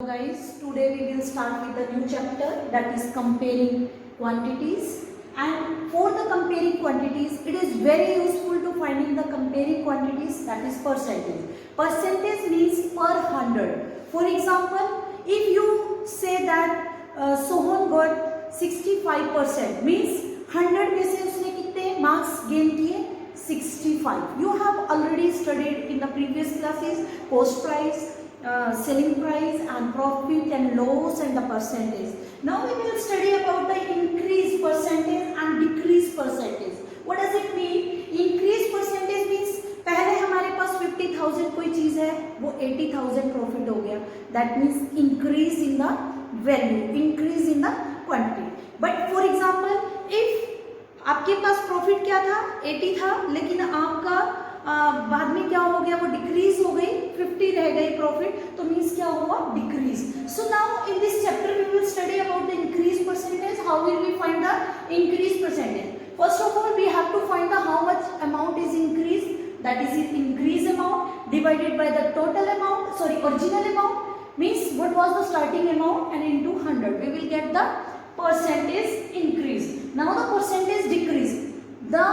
Guys, today we will start with a new chapter, that is comparing quantities. And for the comparing quantities, it is very useful to finding the comparing quantities, that is percentage. Percentage means per 100. For example, if you say that Sohan got 65%, means 100 में से उसने कितने marks gain किए? 65. You have already studied in the previous classes cost price, selling price and profit and loss and the percentage. Now we will study about the increase percentage and decrease percentage. What does it mean? Increase percentage means पहले हमारे पास 50,000 कोई चीज है, वो 80,000 profit हो गया. That means increase in the value, increase in the quantity. But for example, if आपके पास profit क्या था? 80 था, लेकिन आपका बाद में क्या हो गया? वो डिक्रीज हो गई, 50 रह गई प्रॉफिट, तो मीन्स क्या हुआ? Decrease. So now in this chapter we will study about the increase percentage. How will we find the increase percentage? First of all we have to find the how much amount is increase, that is increase amount divided by the total amount, sorry original amount, means what was the starting amount and into 100 we will get the percentage increase. Now the percentage decrease, the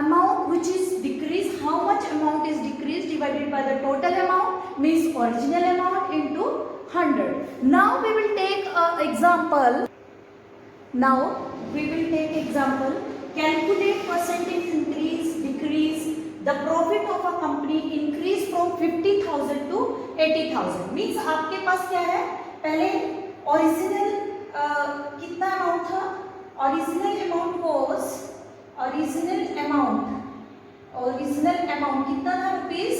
amount which is decreased, how much amount is decreased divided by the total amount, means original amount into 100. Now we will take an example. Now we will take example. Calculate percentage increase, decrease. The profit of a company increase from 50,000 to 80,000. Means आपके पास क्या है? पहले original कितना amount था? Original amount कितना था? Rupees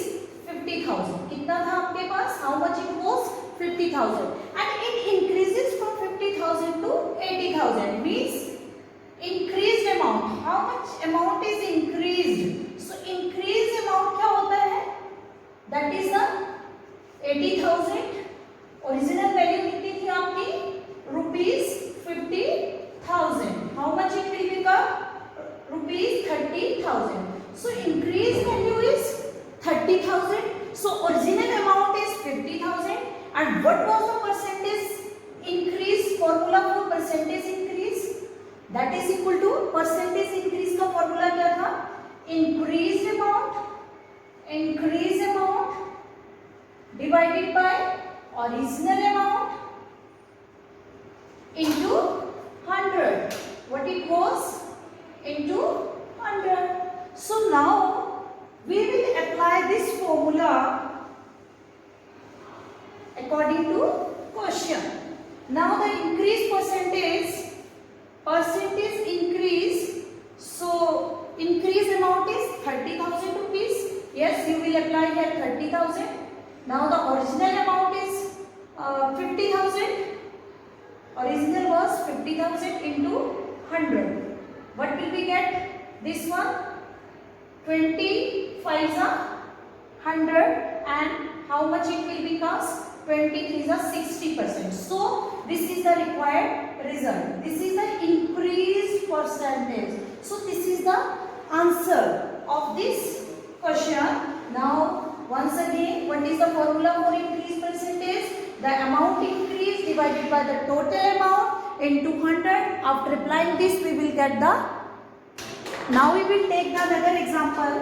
50,000. कितना था आपके पास? How much it was? 50,000. And it increases from 50,000 to 80,000. Means increased amount. How much amount is increased? So increased amount क्या होता है? That is the 80,000. Original value कितनी थी आपकी? Rupees 50,000. How much it will become? Rupees 30,000. So increased value is 30,000. So original amount is 50,000. And what was the percentage increase? Formula for percentage increase, that is equal to percentage increase का formula क्या था? Increased amount divided by original amount into 100. What it was? Into 100. So now we will apply this formula according to question. Now the increase percentage increase. So increase amount is 30,000 rupees. Yes, you will apply here 30,000. Now the original amount is 50,000. Original was 50,000 into 100. What will we get? This one 25 are 100 and how much it will be cost? 23 are 60%. So this is the required result. This is the increased percentage. So this is the answer of this question. Now once again, what is the formula for increased percentage? The amount increased divided by the total amount into 100. After applying this, we will get the. Now we will take another example.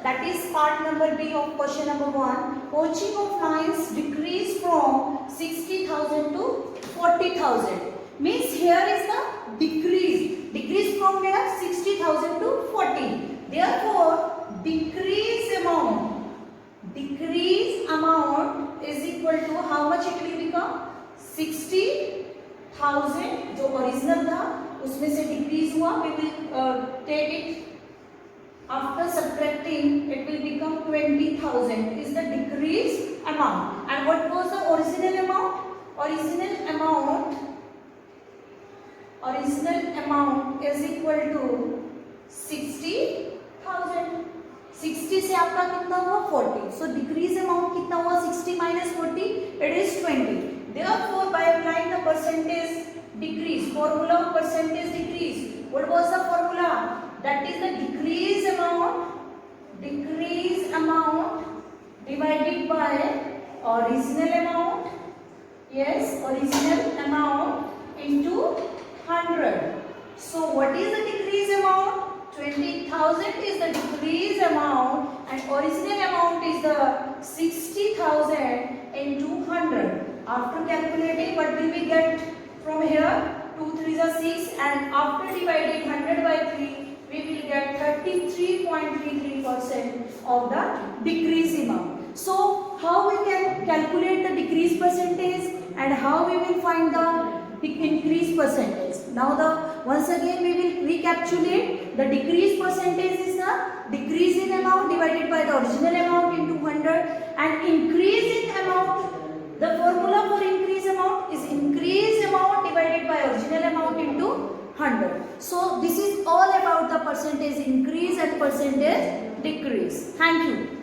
That is part number B of question number 1. Poaching of lions decreased from 60,000 to 40,000. Means here is the decrease. Decrease from where? 60,000 to 40. Therefore, decrease amount is equal to how much it will become? 60,000 जो original था उसमें से decrease हुआ. We will take it after subtracting, it will become 20,000 is the decrease amount. And what was the original amount? Original amount is equal to 60,000. 60 से आपका कितना हुआ? 40. So decrease amount कितना हुआ? 60 minus 40, it is 20. Therefore, by applying the percentage decrease, formula of percentage decrease, what was the formula? That is the decrease amount divided by original amount Yes, original amount into 100. So what is the decrease amount? 20,000 is the decrease amount and original amount is the 60,000 into 100. After calculating, what will we get from here? 2 3s are 6 and after dividing 100 by 3, we will get 33.33% of the decrease amount. So how we can calculate the decrease percentage and how we will find the increase percentage? Now once again we will recapitulate. The decrease percentage is the decrease in amount divided by the original amount into 100 and increase in amount. The formula for increase amount is increase amount divided by original amount into 100. So this is all about the percentage increase and percentage decrease. Thank you.